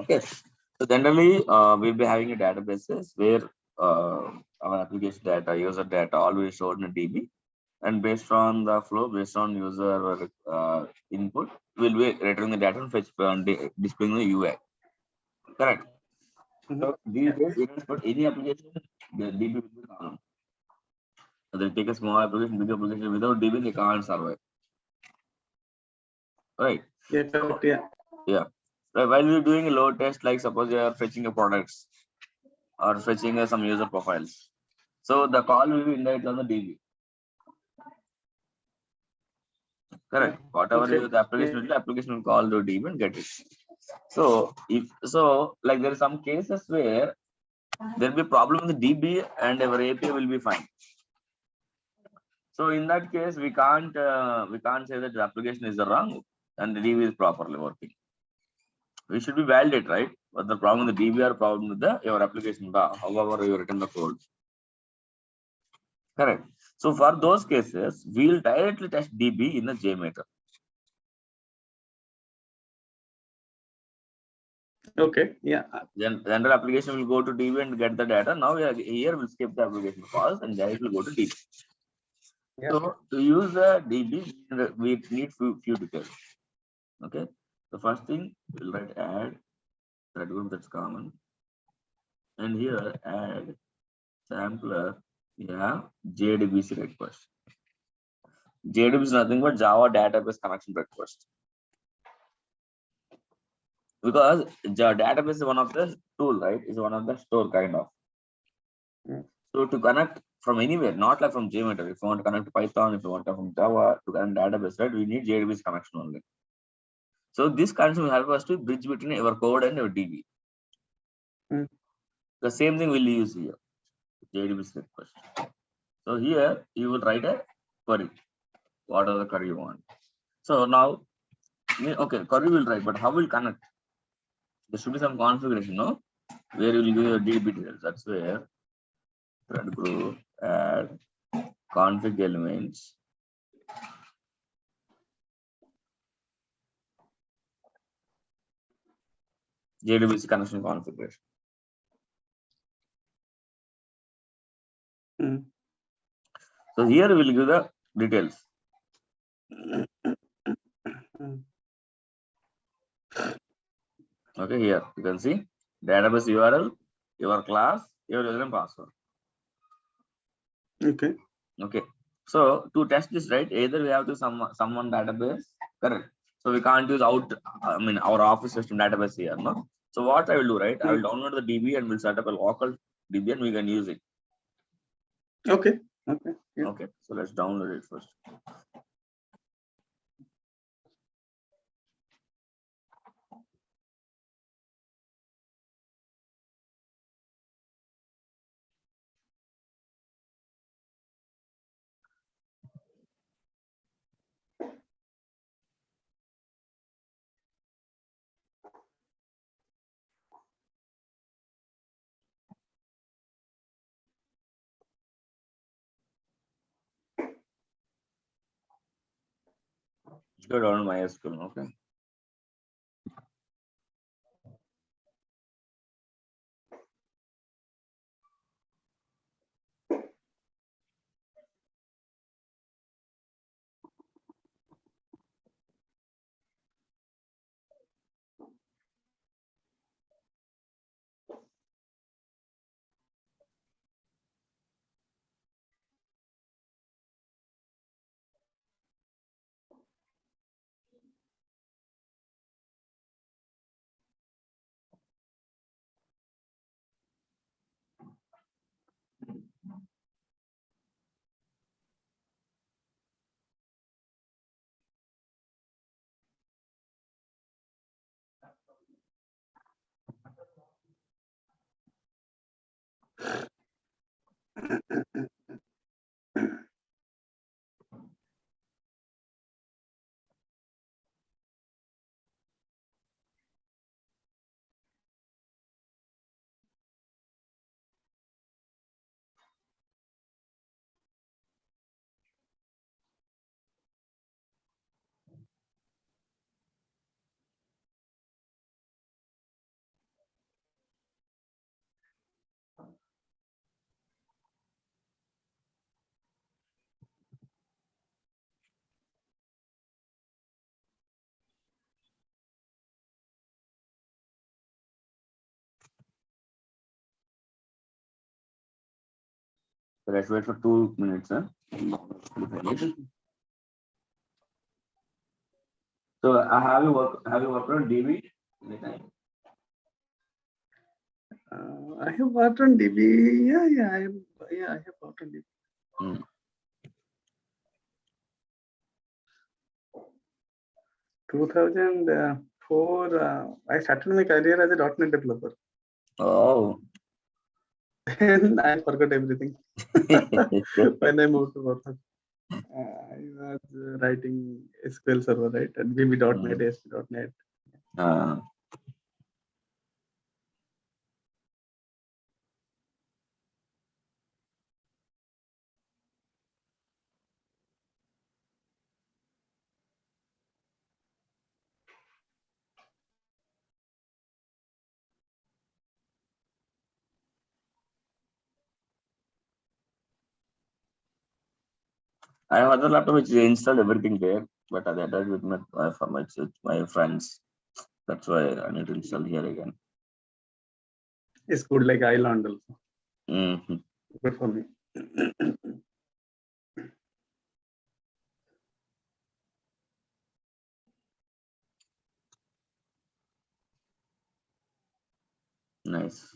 Okay. So generally, we'll be having a databases where our application data, user data, all will be stored in a DB, and based on the flow, based on user input, we'll be returning the data and fetch displaying the UI. Correct. So these days, you can put any application, the DB will be common. So they take a small application, big application, without DB, they can't survive. Right. Yeah, correct. Yeah. Yeah. So while you're doing a load test, like suppose you are fetching a products or fetching some user profiles. So the call will be indirectly on the DB. Correct. Whatever Okay. you the application will do, application will call the DB and get it. So if so, like there are some cases where there will be problem with the DB and our API will be fine. So in that case, we can't say that the application is wrong and the DB is properly working. We should be validate, right? But the problem with the DB or problem with the your application, however you written the code. Correct. So for those cases, we'll directly test DB in the JMeter. Okay. Yeah. Then general application will go to DB and get the data. Now here we'll skip the application calls and directly go to DB. Yeah. So to use the DB, we need few details. Okay. The first thing we'll write add thread group, that's common. And here add sampler, we have JDBC request. JDBC is nothing but Java database connection request. Because the database is one of the tool, right? Is one of the store kind of. So to connect from anywhere, not like from JMeter. If you want to connect to Python, if you want to from Java to connect database, right? We need JDBC connection only. So this connection will help us to bridge between our code and our DB. The same thing we'll use here. JDBC request. So here you will write a query. What are the query you want? So now, okay, query will write, but how will connect? There should be some configuration, no? Where you will give your DB details. That's where thread group add config elements. JDBC connection configuration. So here we will give the details. Okay, here you can see database URL, your class, your username, password. Okay. Okay. So to test this, right, either we have to someone database, correct. So we can't use our office system database here, no. So what I will do, right? I will download the DB and we'll set up a local DB and we can use it. Okay. Okay. Yeah. Okay. So let's download it first. Go down MySQL, okay. So let's wait for 2 minutes. Huh? So have you worked on DB? I have worked on DB. I have worked on DB. Hmm. 2004, I started my career as a .NET developer. Oh. And I forgot everything when I moved to Warsaw. I was writing SQL Server, right? And VB.NET, ASP.NET. I have other laptop which installed everything there, but I did with my friends. That's why I need to install here again. It's good like Island also. Mm-hmm. Good for me. Nice.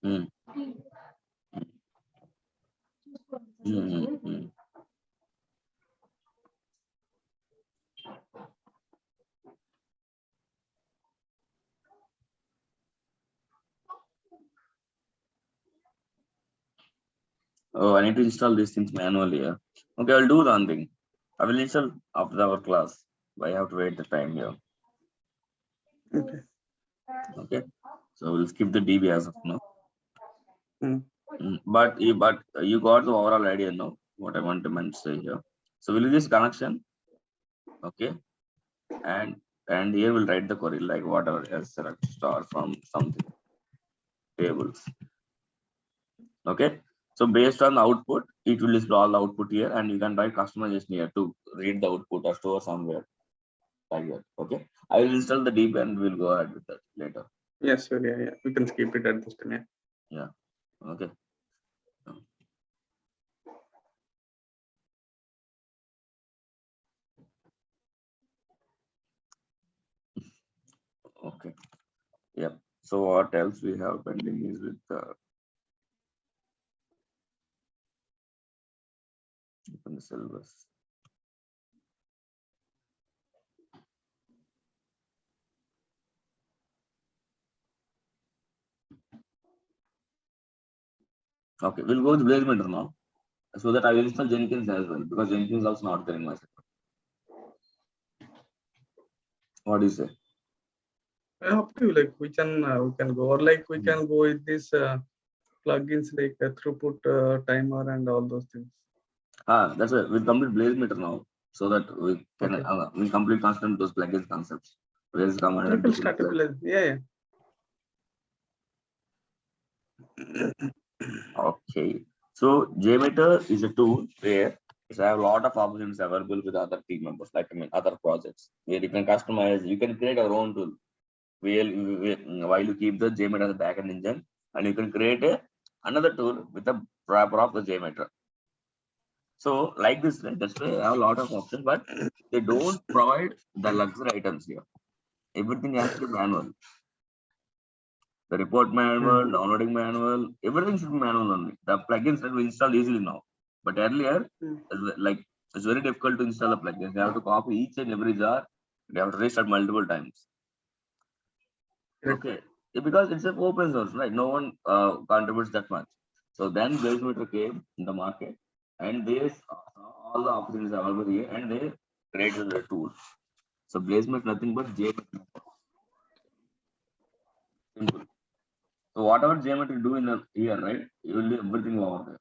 Mm. Mm-hmm. Oh, I need to install these things manually. Yeah. Okay, I'll do one thing. I will install after our class. But I have to wait the time here. Okay. Okay. So we'll skip the DB as of now. Mm. But you got the overall idea, no? What I want to say here. So we'll use this connection. Okay. And here we'll write the query like whatever else select star from something tables. Okay. So based on the output, it will display all the output here, and you can write customization here to read the output or store somewhere like that. Okay. I will install the DB and we'll go ahead with that later. Yes, sure. Yeah. We can skip it at this time. Yeah. Okay. Okay. Yeah. So what else we have pending is with the syllabus. Okay, we'll go with BlazeMeter now. So that I will install Jenkins as well, because Jenkins is also not there in my setup. What do you say? Up to you, like we can go, or like we can go with this plugins like throughput timer and all those things. That's it. We'll complete BlazeMeter now, so that we can Okay. we complete constant those plugins concepts. Blaze command. Okay, start with Blaze. Yeah. Okay. So JMeter is a tool where I have a lot of options available with other team members, like other projects, where you can customize, you can create your own tool. While you keep the JMeter as a backend engine, and you can create another tool with a wrapper of the JMeter. So like this, right? That's why I have a lot of options, but they don't provide the luxury items here. Everything has to be manual. The report manual, downloading manual, everything should be manual only. The plugins that we install easily now. But earlier, like it's very difficult to install the plugins. You have to copy each and every jar. You have to restart multiple times. Okay, because it's an open source, right? No one contributes that much. So then BlazeMeter came in the market, and they saw all the opportunities available here, and they created the tool. So BlazeMeter nothing but JMeter. Simple. So whatever JMeter do in the here, right? You will do everything over there.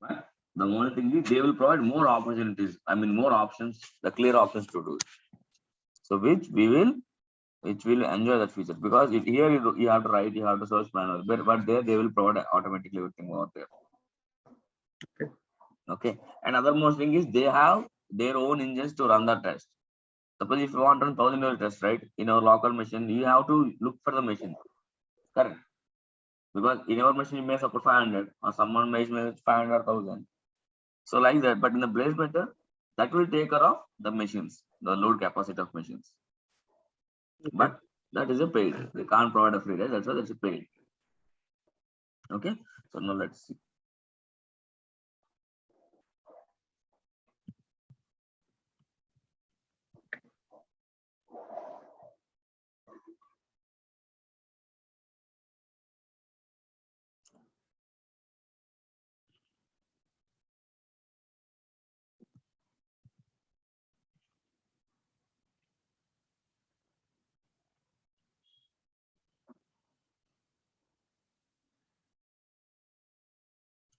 But the only thing is they will provide more opportunities. I mean, more options, the clear options to do it. So which will enjoy that feature, because if here you have to write, you have to search manual, but there they will provide automatically everything over there. Okay. And other most thing is they have their own engines to run the test. Suppose if you want to run 1,000 test, right, in our local machine, you have to look for the machine. Correct. Because in our machine you may support 500, or someone may 500,000. So like that, but in the BlazeMeter, that will take care of the machines, the load capacity of machines. But that is a paid. They can't provide a free, right? That's why that's a paid. Okay. So now let's see.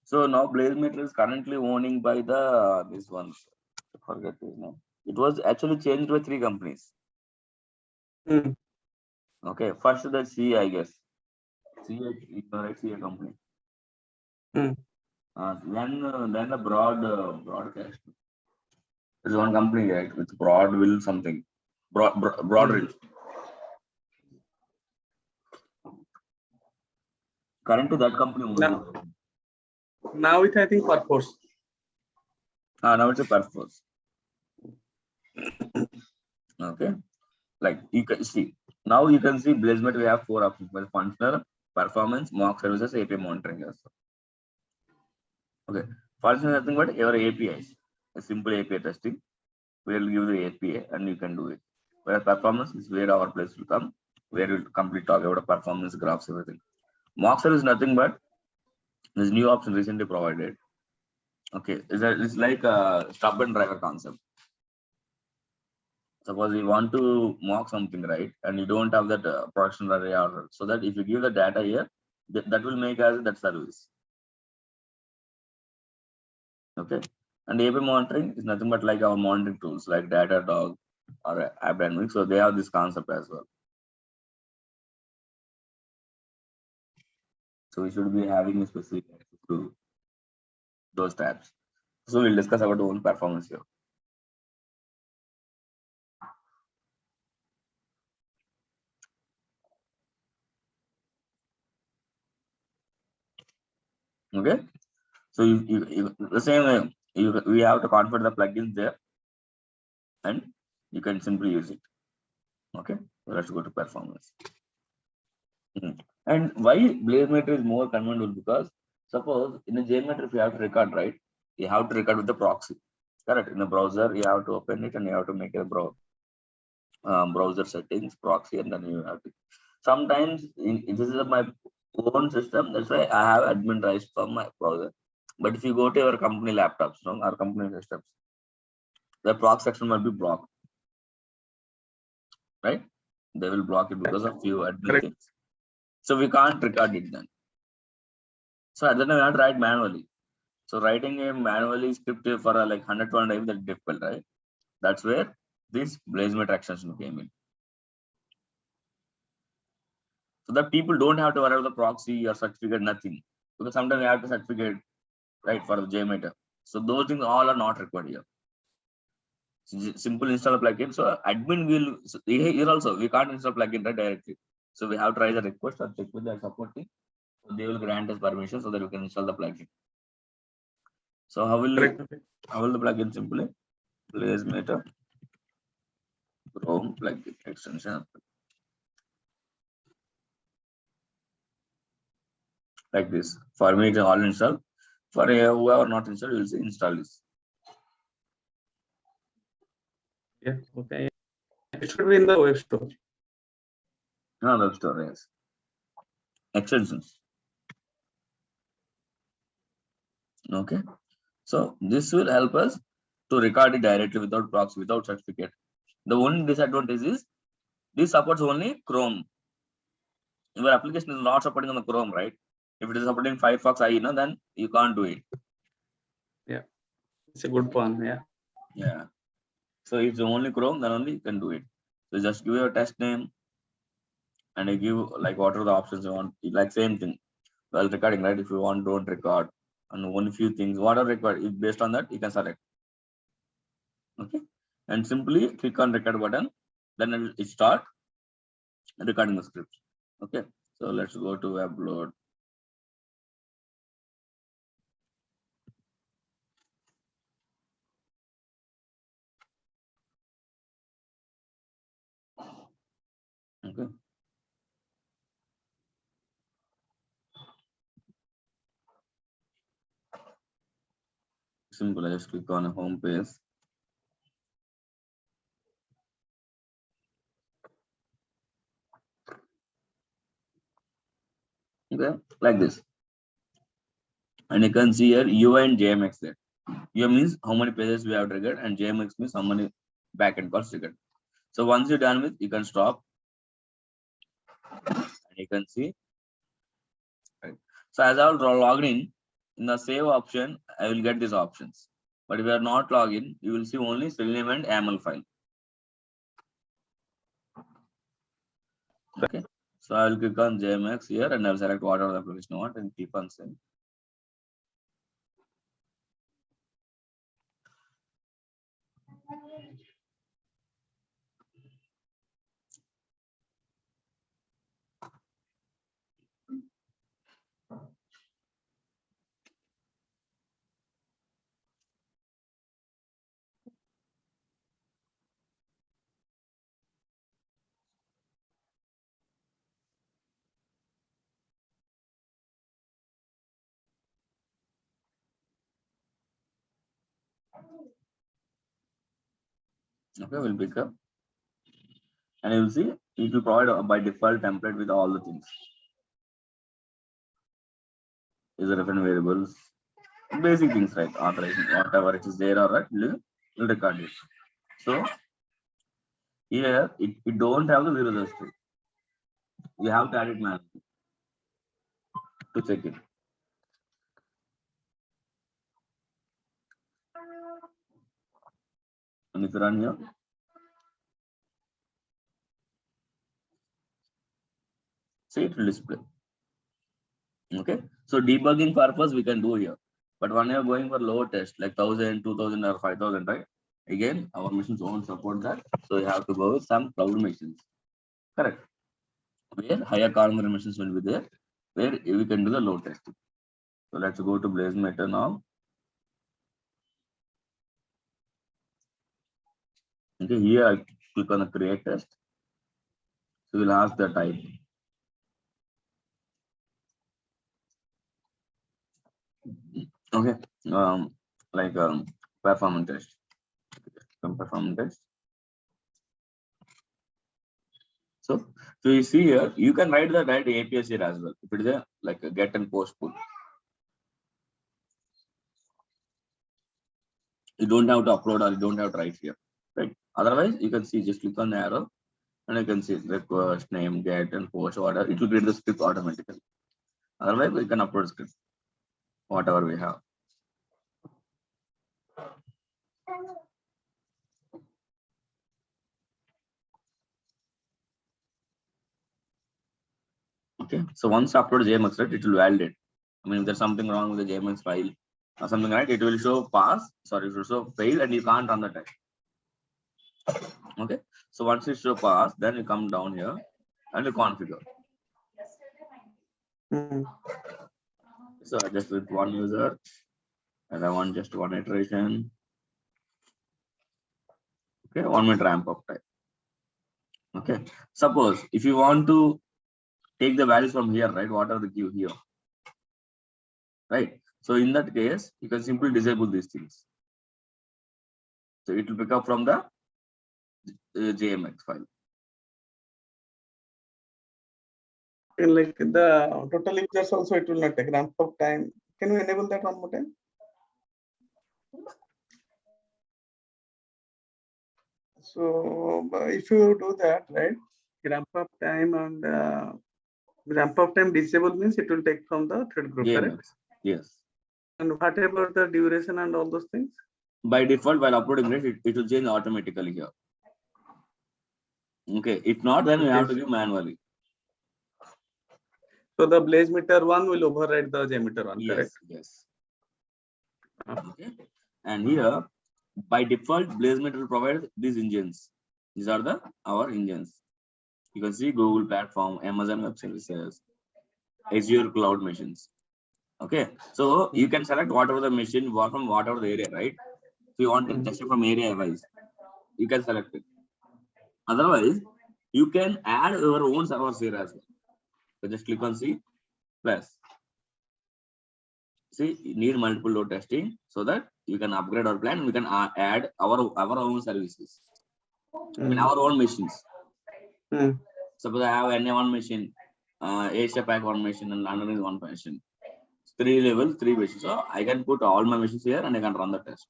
So now BlazeMeter is currently owning by the this one. I forget his name. It was actually changed by 3 companies. Okay, first the CA, I guess. CA company. Then the broadcast. There's one company, right, with Broadville something. Broadridge. Current to that company only. Now it's, I think, Perforce. Now it's a Perforce. Okay. Like you can see. Now you can see BlazeMeter, we have 4 options: functional, performance, mock services, API monitoring also. Okay. Functional is nothing but your APIs. A simple API testing. We will give the API and you can do it. Where performance is where our place will come, where we'll complete talk about performance graphs, everything. Mock service is nothing but this new option recently provided. Okay, it's like a stop and driver concept. Suppose you want to mock something, right, and you don't have that production array order, so that if you give the data here, that will make as that service. Okay, and API monitoring is nothing but like our monitoring tools like Datadog or AppDynamics, so they have this concept as well. So we should be having a specific access to those tabs. So we'll discuss about own performance here. Okay, so you the same way we have to configure the plugins there, and you can simply use it. Okay, so let's go to performance. And why BlazeMeter is more convenient, because suppose in a JMeter, if you have to record, right, you have to record with the proxy. Correct. In the browser, you have to open it and you have to make a browser settings proxy, and then you have to. Sometimes this is my own system, that's why I have admin rights for my browser. But if you go to your company laptops, no, our company systems, the proxy section will be blocked, right? They will block it because of few admin things. So we can't record it then. So at that time, we have to write manually. So writing a manually script for like 100 times, that's difficult, right? That's where this BlazeMeter extension came in. So that people don't have to worry about the proxy or certificate, nothing. Because sometimes we have to certificate, right, for the JMeter. So those things all are not required here. Simple install a plugin. So admin will, so here also, we can't install plugin right directly. So we have to write a request or check with the support team. So they will grant us permission so that we can install the plugin. So how will the plugin simply? BlazeMeter Chrome plugin extension. Like this. For me, it's all installed. For whoever not installed, you will say install this. Yeah, okay. It should be in the web store. No, web store, yes. Extensions. Okay. So this will help us to record it directly without proxy, without certificate. The only disadvantage is this supports only Chrome. Your application is not supporting on the Chrome, right? If it is supporting Firefox IE, then you can't do it. Yeah, it's a good one. Yeah. Yeah. So if it's only Chrome, then only you can do it. So just give your test name and you give like what are the options you want. Like same thing. Well, recording, right? If you want, don't record. And only few things. What are required? If based on that, you can select. Okay. And simply click on record button. Then it will start recording the script. Okay. So let's go to upload. Okay. Simple. I just click on a home page. Okay, like this. And you can see here UI and JMX there. UI means how many pages we have triggered, and JMX means how many backend calls triggered. So once you're done with, you can stop. And you can see. Right. So as I'll log in the save option, I will get these options. But if you are not logged in, you will see only Selenium and YAML file. Okay. So I will click on JMX here and I'll select whatever the application I want and keep on save. Okay, we'll pick up. And you will see it will provide by default template with all the things. Is the different variables, basic things, right? Authorization, whatever it is there, or right, will record it. So here it don't have the zero history. You have to add it manually to check it. And if you run here, see it will display. Okay, so debugging purpose we can do here, but when you're going for low test like 1000, 2000, or 5000, right? Again, our machines won't support that, so you have to go with some cloud machines. Correct. Where higher corner machines will be there, where we can do the load testing. So let's go to BlazeMeter now. Okay, here I click on the create test. So we'll ask the type. Okay, like performance test. Some performance test. So you see here, you can write the right APIs here as well. If it is a like a get and post pull. You don't have to upload or you don't have to write here, right? Otherwise, you can see just click on the arrow and you can see request, name, get, and post order. It will create the script automatically. Otherwise, we can upload script, whatever we have. Okay, so once upload JMX, right, it will validate. I mean, if there's something wrong with the JMX file or something, right, it will show pass, sorry, it will show fail, and you can't run the test. Okay, so once it show pass, then you come down here and you configure. Hmm. So just with one user, and I want just one iteration. Okay, 1 minute ramp up time. Okay, suppose if you want to take the values from here, right? What are the give here, right? So in that case, you can simply disable these things. So it will pick up from the JMX file. And like the total users also, it will not take ramp up time. Can you enable that one more time? So if you do that, right, ramp up time and ramp up time disable means it will take from the thread group, correct? JMX, yes. And what about the duration and all those things? By default, while uploading it will change automatically here. Okay, if not, then we have to give manually. So the blaze meter one will override the JMeter one, correct? Yes. Okay, and here by default, BlazeMeter will provide these engines. These are our engines. You can see Google platform, Amazon Web Services, Azure cloud machines. Okay, so you can select whatever the machine, from whatever the area, right? If you want to test it from area wise, you can select it. Otherwise, you can add your own servers here as well. So just click on C plus. See, you need multiple load testing so that you can upgrade our plan. We can add our own services. I mean, our own machines. Suppose I have NA1 machine, Asia Pack 1 machine, and London is 1 machine. 3 levels, 3 machines. So I can put all my machines here and I can run the test.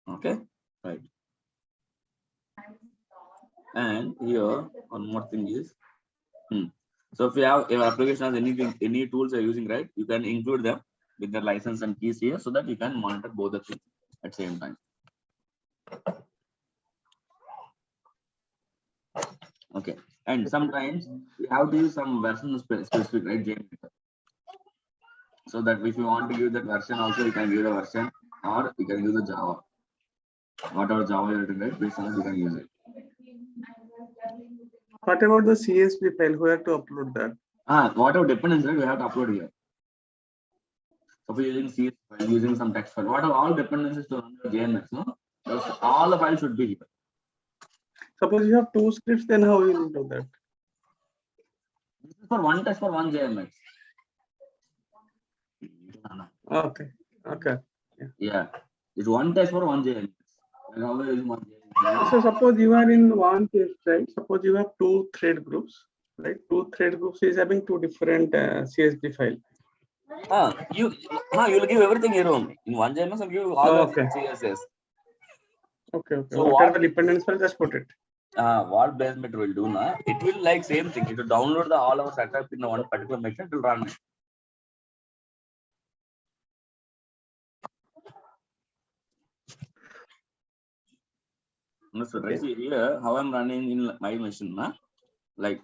Okay, right. And here one more thing is, so if you have your application has any tools you're using, right, you can include them with the license and keys here so that you can monitor both the things at the same time. Okay, and sometimes you have to use some version specific, right, JMeter. So that if you want to use that version also, you can use the version, or you can use the Java. Whatever Java you're written, right, based on it, you can use it. What about the CSV file? Who have to upload that? Whatever dependency, right, we have to upload here. So if you're using CSV file, using some text file, whatever all dependencies to run the JMX, no? All the files should be here. Suppose you have 2 scripts, then how will you do that? This is for one test for one JMX. Okay. Yeah, it's one test for one JMX. So suppose you are in one case, right? Suppose you have 2 thread groups, right? 2 thread groups is having 2 different CSV file. You will give everything your own. In one JMX, you give all the CSS. Okay. So what are the dependencies? I'll just put it. What BlazeMeter will do now? It will like same thing. It will download all our setup in one particular machine. It will run it. So right here, how I'm running in my machine, like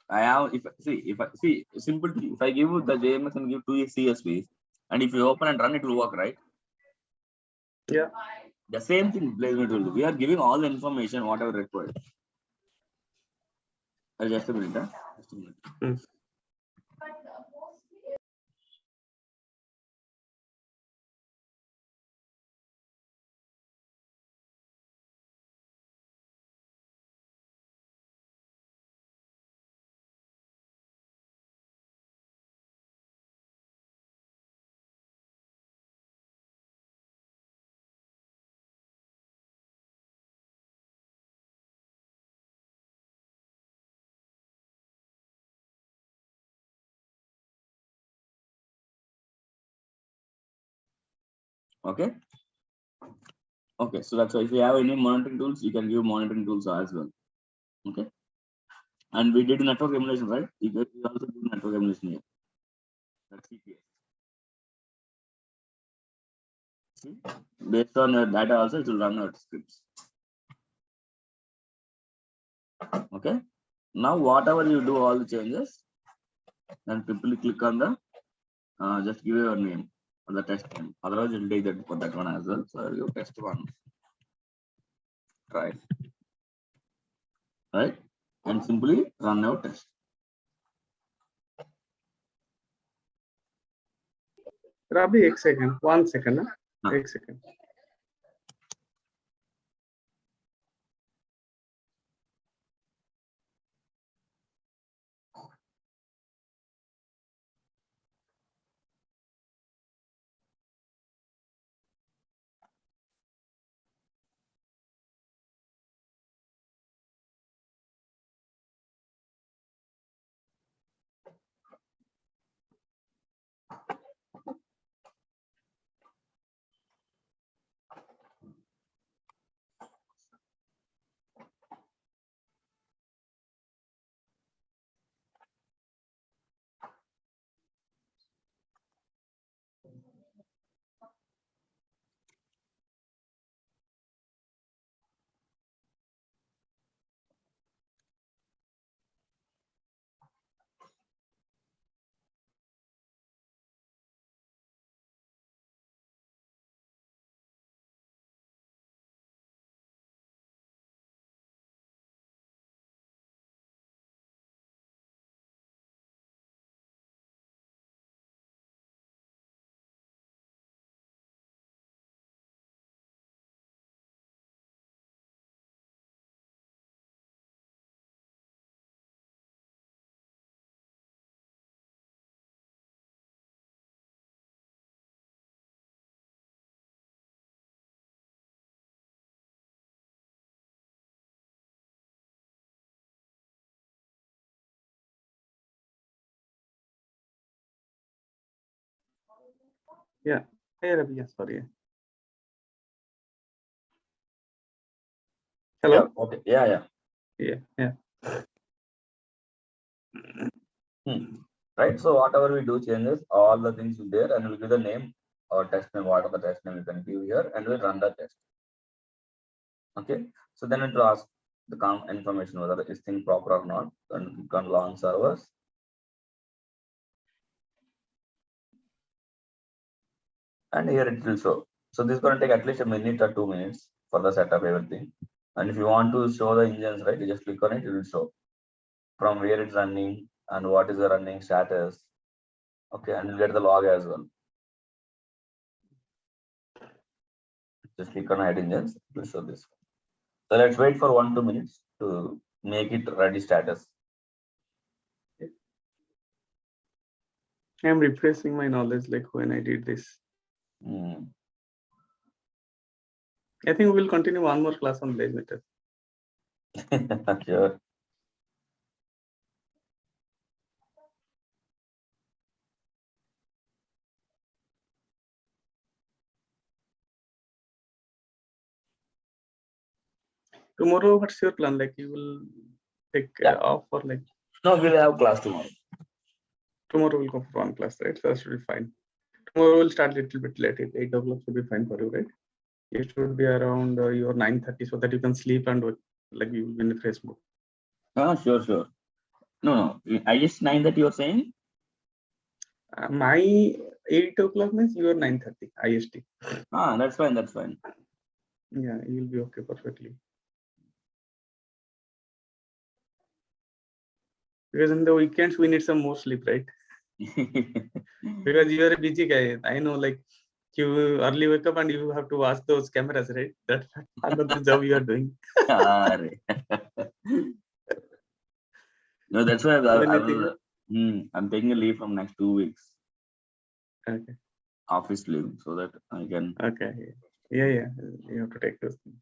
I have if I see simple thing. If I give the JMX and give 2 CSVs, and if you open and run, it will work, right? Yeah. The same thing BlazeMeter will do. We are giving all the information whatever required. Just a minute. Just a minute. Okay. Okay, so that's why if you have any monitoring tools, you can give monitoring tools as well. Okay. And we did network emulation, right? You also do network emulation here. That's CPS. See? Based on your data also, it will run out scripts. Okay. Now, whatever you do all the changes, then simply click on the just give your name for the test name. Otherwise, it will take that for that one as well. So you test one. Try. Right? And simply run your test. Rabi, 1 second. 1 second. हाँ. 1 second. Yeah. Hey, Rabi. Yeah, sorry. Hello. Yeah. Okay. Yeah. Yeah. Right. So whatever we do changes, all the things will there, and we'll give the name or test name, whatever the test name you can give here, and we'll run the test. Okay. So then it will ask the information whether is thing proper or not, and click on launch servers. And here it will show. So this is going to take at least a minute or 2 minutes for the setup everything. And if you want to show the engines, right, you just click on it, it will show from where it's running and what is the running status. Okay, and you get the log as well. Just click on add engines, it will show this. So let's wait for 1-2 minutes to make it ready status. I'm refreshing my knowledge like when I did this. I think we will continue one more class on Blaze method. Sure. Tomorrow, what's your plan? Like you will take off or like? No, we'll have class tomorrow. Tomorrow we'll go for one class, right? So that should be fine. Tomorrow we'll start a little bit late. 8 o'clock should be fine for you, right? It should be around your 9:30 so that you can sleep and like you will be in a fresh mood. Sure. No. IS9 that you're saying? My 8 o'clock means your 9:30 IST. That's fine. Yeah, you will be okay perfectly. Because in the weekends we need some more sleep, right? Because you are a busy guy. I know, like you early wake up and you have to watch those cameras, right? That's another job you are doing. No, that's why I'm taking a leave from next 2 weeks. Okay. Office leave so that I can. Okay. Yeah. You have to take those things.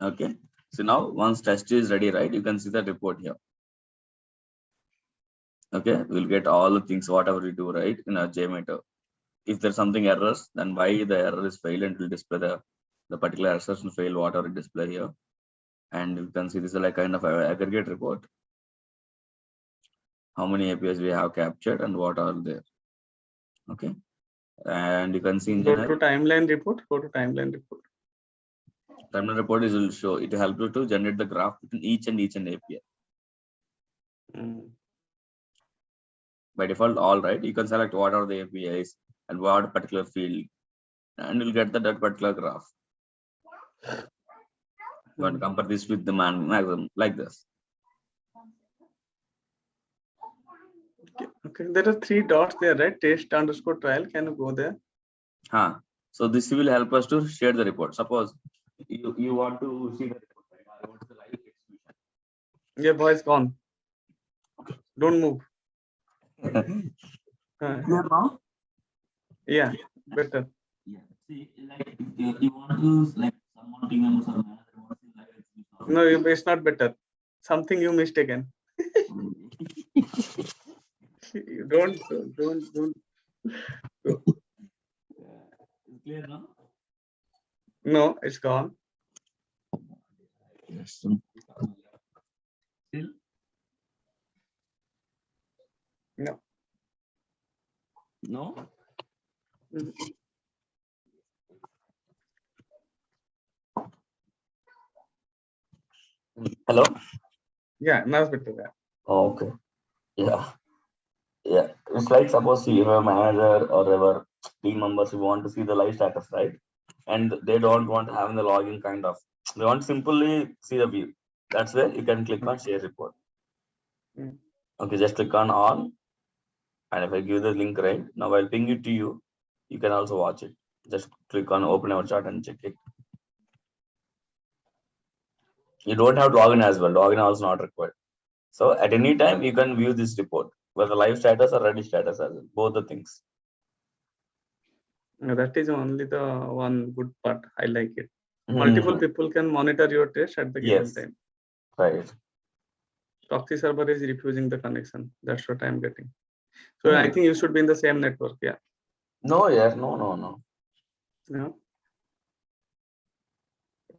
Okay. So now once test is ready, right? You can see the report here. Okay, we'll get all the things whatever we do, right, in a JMeter. If there's something errors, then why the error is failed, and it will display the particular assertion fail whatever it display here. And you can see this is like kind of a aggregate report. How many APIs we have captured and what are there. Okay. And you can see Go to timeline report. Timeline report will show, it will help you to generate the graph between each and API. By default, all right. You can select what are the APIs and what particular field, and you'll get that particular graph. You want to compare this with the maximum like this. Okay, there are 3 dots there, right? Test underscore trial. Can you go there? So this will help us to share the report. Suppose you want to see the report, right? I want the live execution. Your voice gone. Don't move. Clear now? Yeah, better. Yeah. See, like you want to like someone team members or manager wants to live execution. No, it's not better. Something you mistaken. Don't. It's clear now? No, it's gone. Yes. Still? No. No? Mhm. Hello? Yeah, now it's better. Yeah. Oh, okay. Yeah. Yeah. It's like suppose you have a manager or ever team members who want to see the live status, right? And they don't want having the login kind of. They want simply see the view. That's where you can click on share report. Mm. Okay, just click on all. And if I give the link right, now I'll ping it to you. You can also watch it. Just click on open our chart and check it. You don't have to log in as well. Login also not required. So at any time you can view this report, whether live status or ready status as well, both the things. No, that is only the one good part. I like it. Multiple people can monitor your test at the given Yes. time. Right. Proxy server is refusing the connection. That's what I'm getting. So I think you should be in the same network. Yeah. No, yeah, no. Yeah.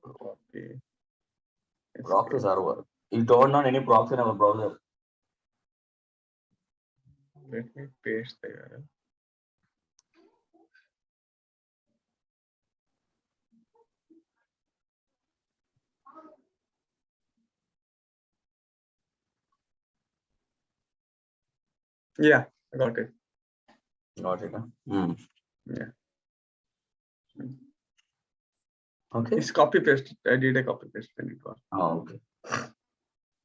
Okay. Proxy server. You don't know any proxy in our browser. Let me paste the URL. Yeah, I got it. Got it. Yeah. Okay. It's copy paste. I did a copy paste when it was. Oh, okay.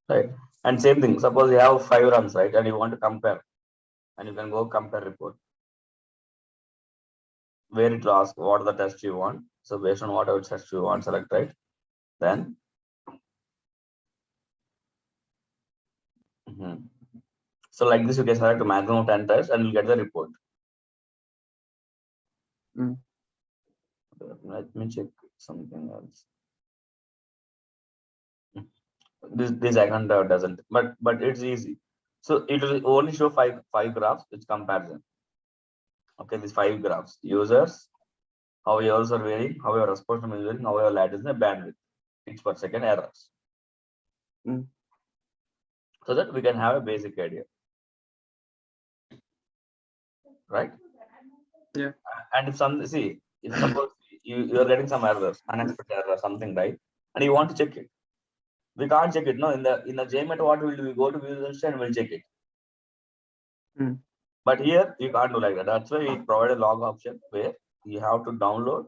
Right. And same thing. Suppose you have 5 runs, right? And you want to compare. And you can go compare report. Where it will ask what are the tests you want. So based on whatever test you want, select right. Then so like this, you can select a maximum of 10 tests and you'll get the report. Let me check something else. This icon doesn't, but it's easy. So it will only show five graphs which comparison. Okay, these 5 graphs: users, how yours are varying, how your response time is varying, how your latency and bandwidth, each per second errors. So that we can have a basic idea, right? Yeah. And if suppose you are getting some errors, unexpected error, something, right? And you want to check it. We can't check it. No, in the JMeter, what will do? We go to view the and we'll check it. But here you can't do like that. That's why we provide a log option where you have to download.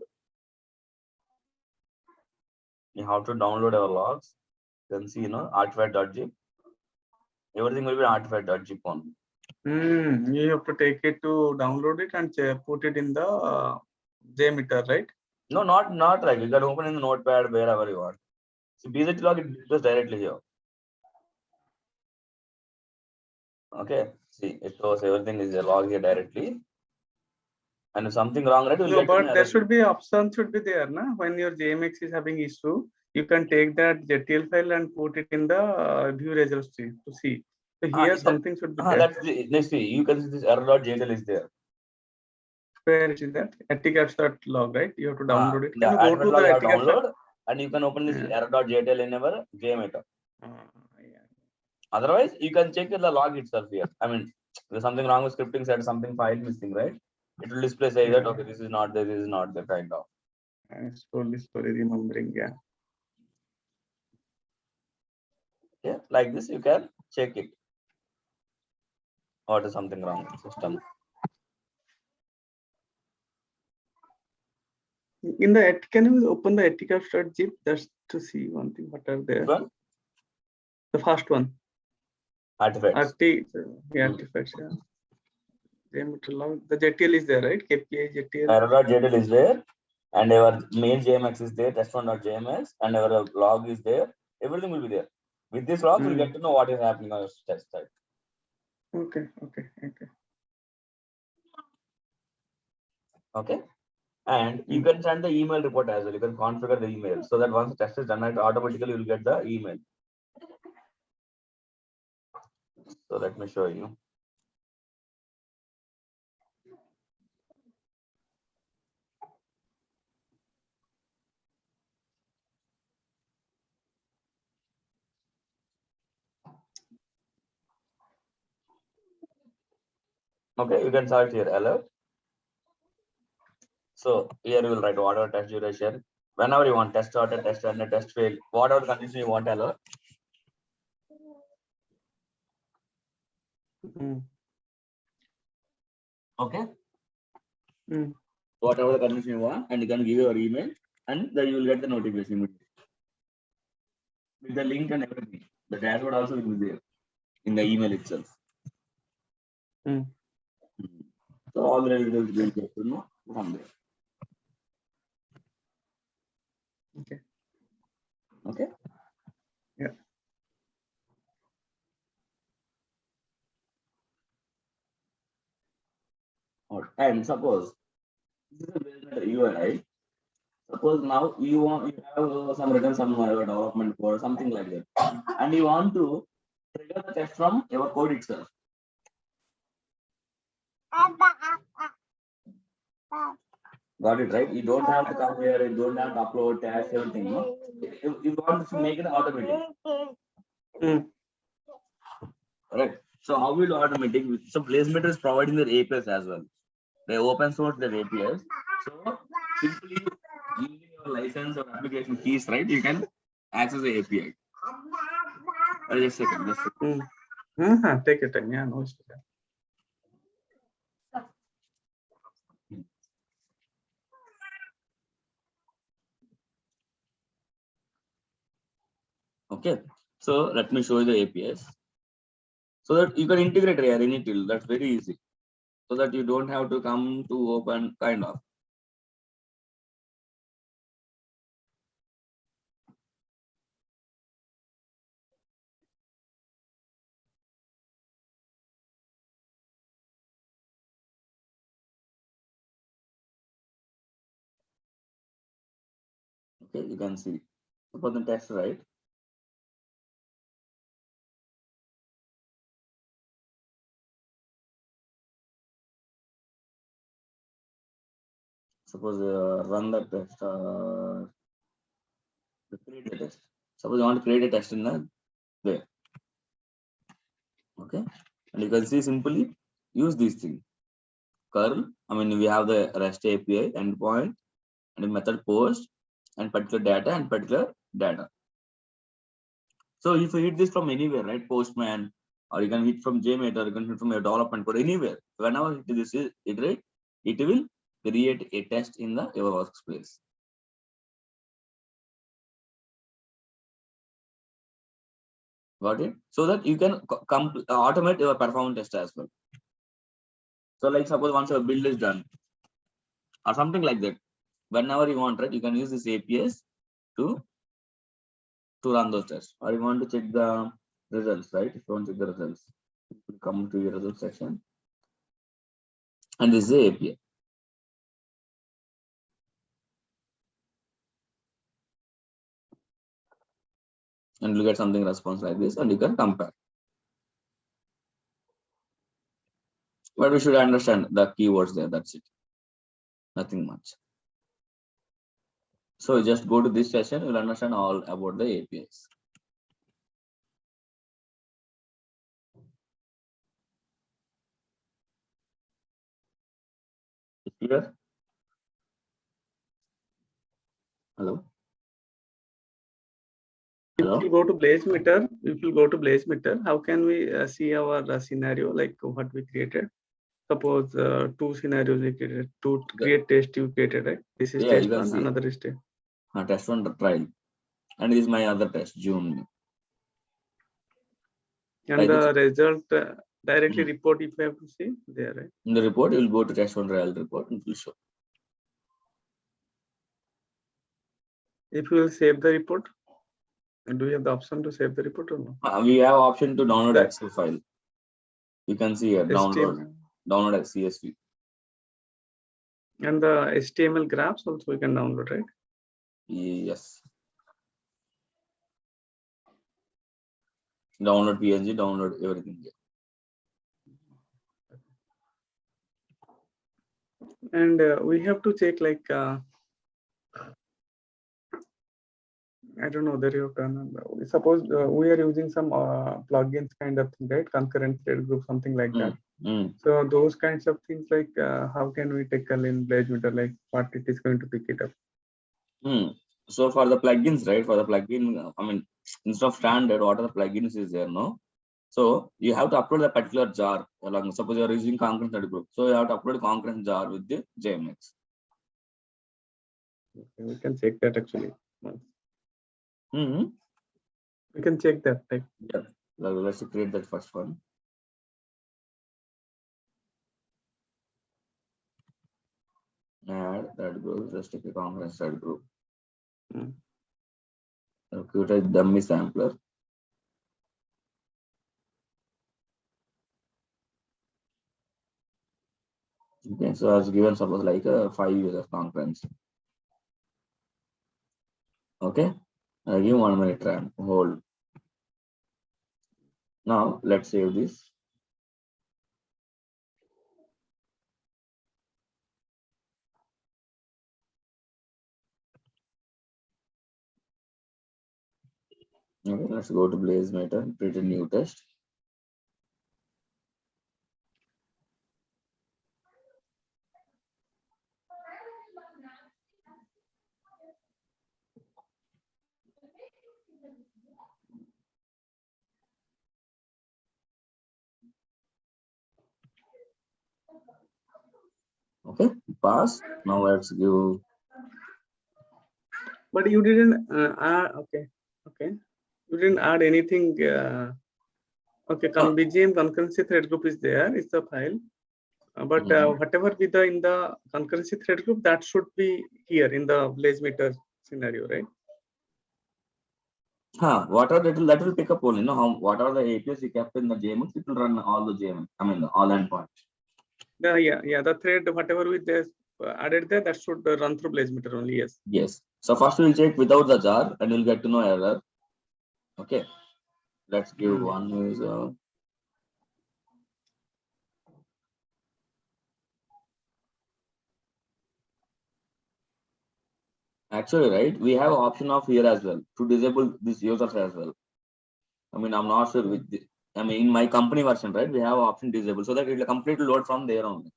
You have to download our logs. You can see, artifact.zip. Everything will be artifact.zip only. You have to take it to download it and put it in the JMeter, right? No, not like you can open in the notepad wherever you want. So BZT log it goes directly here. Okay. See, it shows everything is a log here directly. And if something wrong, right? No, but there should be option should be there, na? When your JMX is having issue, you can take that JTL file and put it in the view registry to see. So here something should be there. Let's see. You can see this error.jtl is there. Where is that? Ethicaps.log, right? You have to download it. Yeah, Can you go to the download and you can open this error.jtl in our JMeter. Otherwise, you can check the log itself here. I mean, there's something wrong with scripting set, something file missing, right? It will display say that okay, this is not there, this is not there, kind of. Slowly remembering, yeah. Yeah, like this, you can check it. Or there's something wrong with the system. In the can you open the ethicaps.zip just to see one thing? What are there? The first one. Artifacts. Artifacts, yeah. JMeter log. The JTL is there, right? KPI JTL. Error.jtl is there, and our main JMX is there, test1.jms, and our log is there. Everything will be there. With this log, we'll get to know what is happening on your test site. Okay. Okay. And you can send the email report as well. You can configure the email so that once the test is done, automatically you will get the email. So let me show you. Okay, you can search here alert. So here you will write whatever test duration. Whenever you want test started, test ended, test failed, whatever condition you want alert. Okay. Whatever the condition you want, and you can give your email, and then you will get the notification immediately with the link and everything. The dashboard also will be there in the email itself. So all the details will get to know from there. Okay. Yeah. And suppose this is a business UI, right? Suppose now you have some written some development code or something like that, and you want to trigger the test from your code itself. Got it, right? You don't have to come here, you don't have to upload, test everything. No? You want to make it automatic. Right. So how will automatic? So Blazemeter is providing their APIs as well. They open source their APIs. So simply using your license or application keys, right? You can access the API. Just a second. Take your time. Yeah, no issue. Okay. So let me show you the APIs. So that you can integrate here any tool. That's very easy. So that you don't have to come to open kind of. Okay, you can see. Suppose the text, right? Suppose run the test. Create a test. Suppose you want to create a test in the there. Okay, and you can see simply use these things. Curl. I mean, we have the REST API endpoint and a method post and particular data and particular data. So if you hit this from anywhere, right? Postman, or you can hit from JMeter, you can hit from your development code anywhere. Whenever this is iterate, it will create a test in the your workspace. Got it? So that you can automate your performance test as well. So like suppose once your build is done or something like that, whenever you want, right, you can use this APIs to run those tests. Or you want to check the results, right? If you want to check the results, you come to your results section, and this is the API. And you get something response like this, and you can compare. But we should understand the keywords there. That's it. Nothing much. So just go to this session, you'll understand all about the APIs. Clear? Hello? If you go to Blazemeter, how can we see our scenario, like what we created? Suppose 2 scenarios we created, to create test you created, right? This is test one, another is test. Test one trial, and this is my other test, June. And the result, Directly report if you have to see there, right? In the report, you will go to test one trial report and it will show. If you will save the report, do you have the option to save the report or no? We have option to download Excel file. You can see here, download as CSV. And the HTML graphs also we can download, right? Yes. Download PNG, download everything here. And we have to check like I don't know, there you can suppose we are using some plugins kind of thing, right? Concurrent thread group, something like that. So those kinds of things, like how can we tackle in BlazeMeter, like what it is going to pick it up? So for the plugins, right? For the plugin, I mean, instead of standard, what are the plugins is there, no? So you have to upload the particular jar along. Suppose you are using concurrent thread group, so you have to upload concurrent jar with the JMX. Okay, we can check that actually. We can check that. Like, yeah, let's create that first one. Add that group, just take a concurrent thread group. Create a dummy sampler. Okay, so as given, suppose like a 5 user concurrency. Okay, I'll give 1 minute time, hold. Now let's save this. Okay, let's go to BlazeMeter and create a new test. Okay, pass. Now let's give. But you didn't add. Okay. You didn't add anything. Okay, BGM concurrency thread group is there. It's a file. But whatever be the in the concurrency thread group, that should be here in the BlazeMeter scenario, right? What are that will pick up only, what are the APIs you kept in the JMX, it will run all the JMX, I mean all endpoints. Yeah, the thread, whatever we just added there, that should run through BlazeMeter only, yes. Yes. So first we'll check without the jar and you'll get to know error. Okay. Let's give one user. Actually, right, we have option of here as well to disable these users as well. I mean, I'm not sure with this. I mean, in my company version, right, we have option disable so that it will completely load from there only.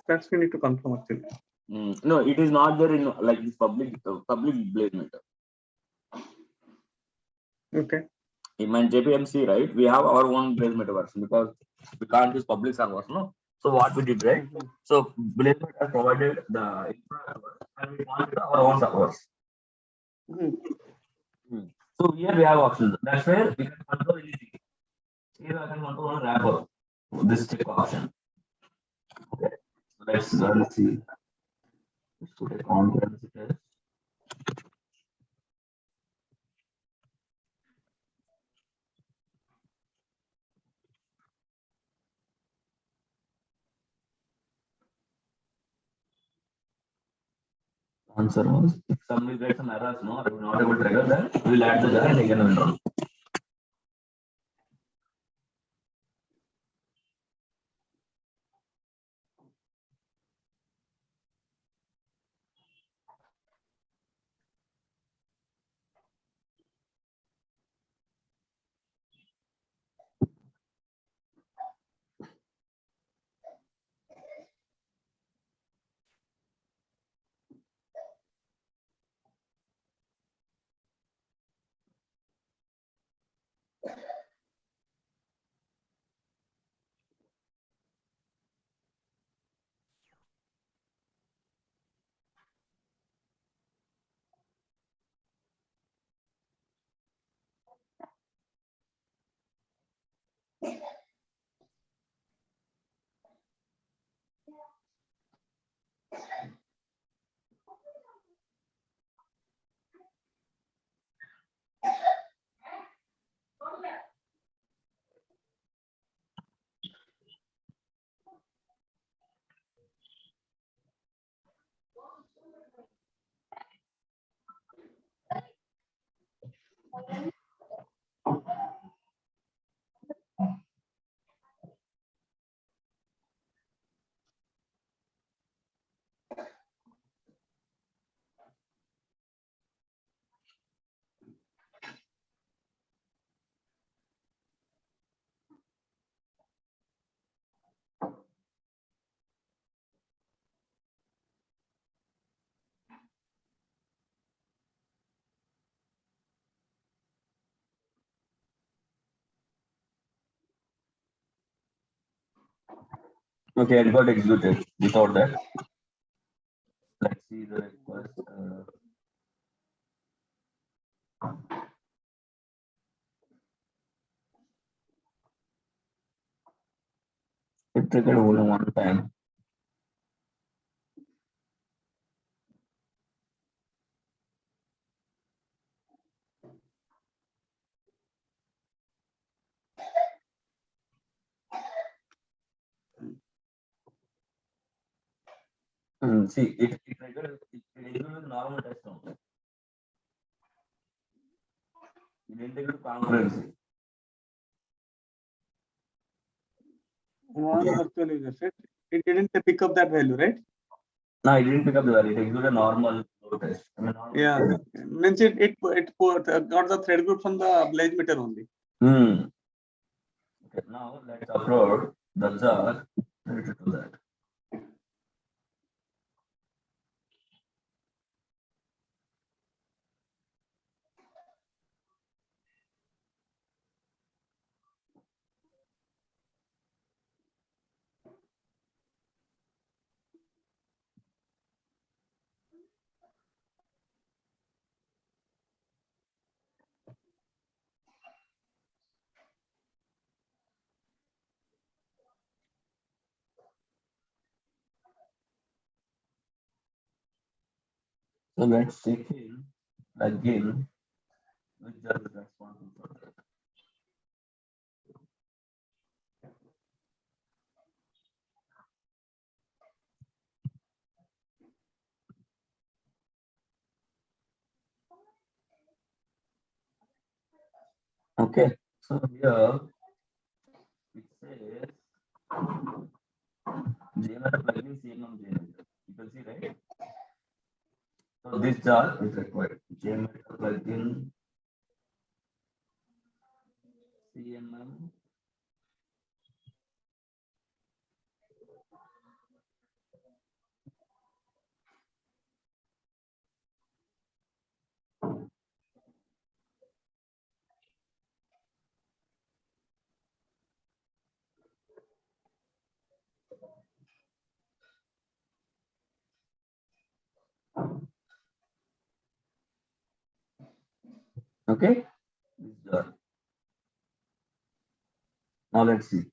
That's we need to confirm actually. No, it is not there in like this public BlazeMeter. Okay. In my JPMC, right, we have our own BlazeMeter version because we can't use public servers, no. So what we did, right? So BlazeMeter provided the infra and we wanted our own servers. So here we have options. That's where we can control anything. Here I can control one wrapper. This check option. Okay. So let's see. Let's put it on there. Answer was if somebody gets some errors, no, I will not able to trigger that. We'll add the jar and again will run. Okay, it got executed without that. Let's see the request. It triggered only one time. See, it triggered a normal test only. It didn't trigger concurrency. One virtual user set. It didn't pick up that value, right? No, it didn't pick up the value. It executed a normal load test. I mean, normal Yeah, means it got the thread group from the Blaze meter only. Okay, now let's upload the jar related to that. So let's check in again with jar is responsible for that. Okay, so here it says JMeter plugin CMM JMeter. You can see, right? So this jar is required. JMeter plugin CMM. Okay, this jar. Now let's see.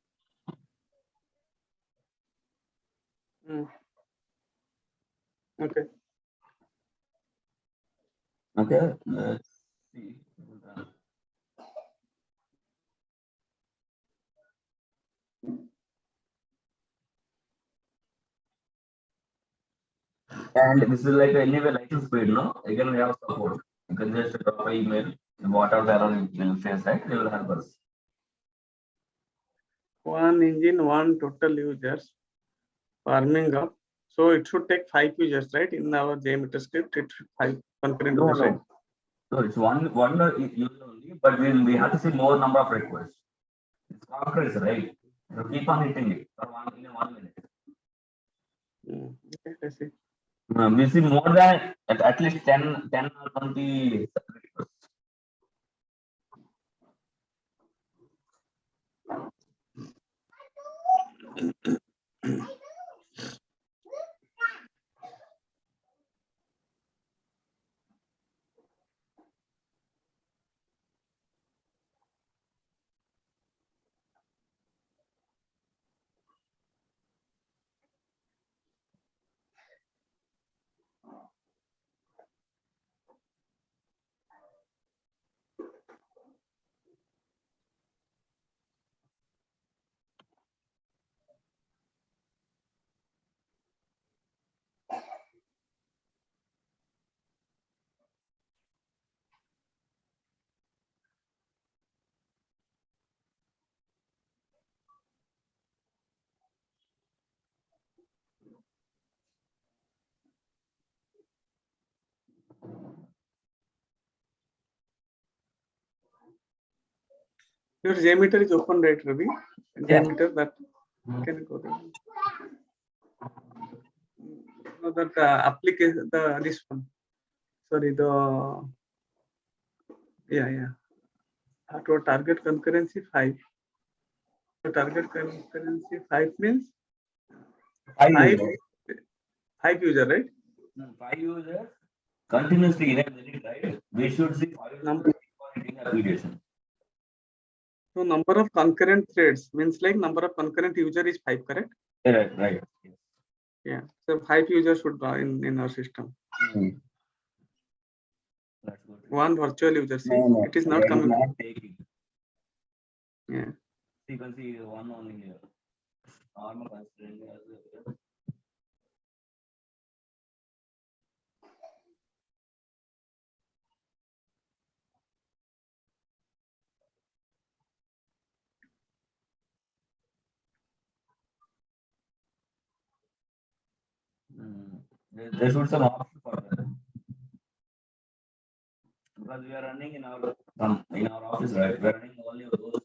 Okay. Okay, let's see. And this is like anyway license paid, no? Again, we have support. You can just drop an email, whatever the error will face, right? They will help us. One engine, one total users farming up. So it should take 5 users, right? In our JMeter script, it should 5 concurrent No, users, right? no. So it's one user only, but we have to see more number of requests. It's complex, right? You keep on hitting it for in 1 minute. Okay, I see. We see more than at least 10 or 20 requests. Your JMeter is open, right, Ravi? JMeter that can go there. No, that application, this one. Sorry, yeah. To target concurrency 5. So target concurrency 5 means 5 user, right? 5 users continuously enabling, right? We should see 5 Number. application. So number of concurrent threads means like number of concurrent user is 5, correct? Right. Yeah. So 5 users should be in our system. That's good. One virtual user. See, No. it is not coming. Not taking. Yeah. You can see one only here. Normal constraint as there should some option for that. Because we are running in our office, right? We are running only of those.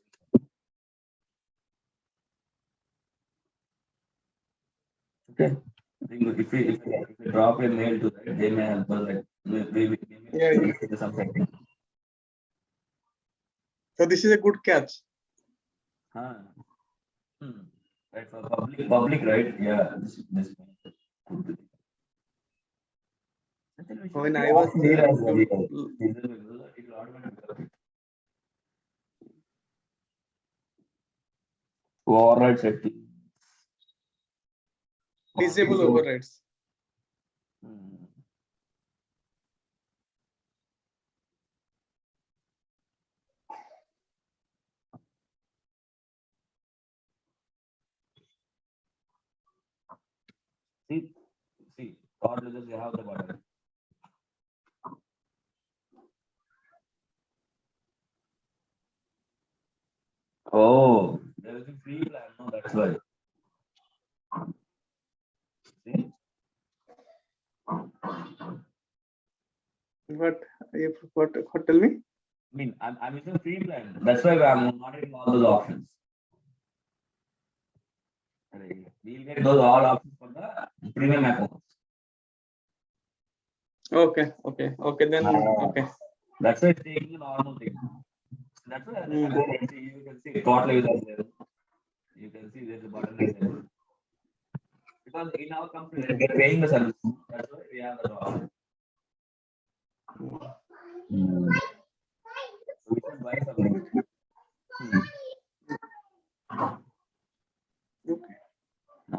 Okay. If we drop a mail to that, they may help us. Like maybe something. So this is a good catch. Right, for public, right? Yeah, this could be. When I was override setting. Disable overrides. See, all users you have the button. Oh, there is a free plan. No, that's why. See? What tell me? I mean, I'm using free plan. That's why I'm not getting all those options. We'll get those all options for the premium accounts. Okay. Then okay. That's why it's taking a normal thing. That's why you can see Kotlin is there. You can see there's a button there. Because in our company, we are paying the service. That's why we have the option. We should buy something.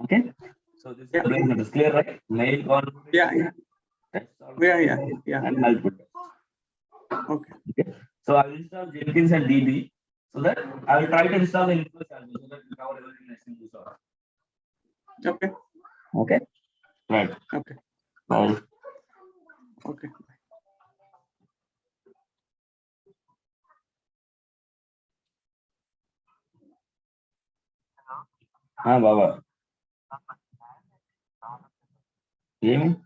Okay. So this is clear, right? Mail on. Yeah. And I'll put that. Okay. So I will install Jenkins and DB so that I will try to install the influence so that we cover everything next in this hour. Okay. Right. Okay. Bye. Okay. Baba. Hear me?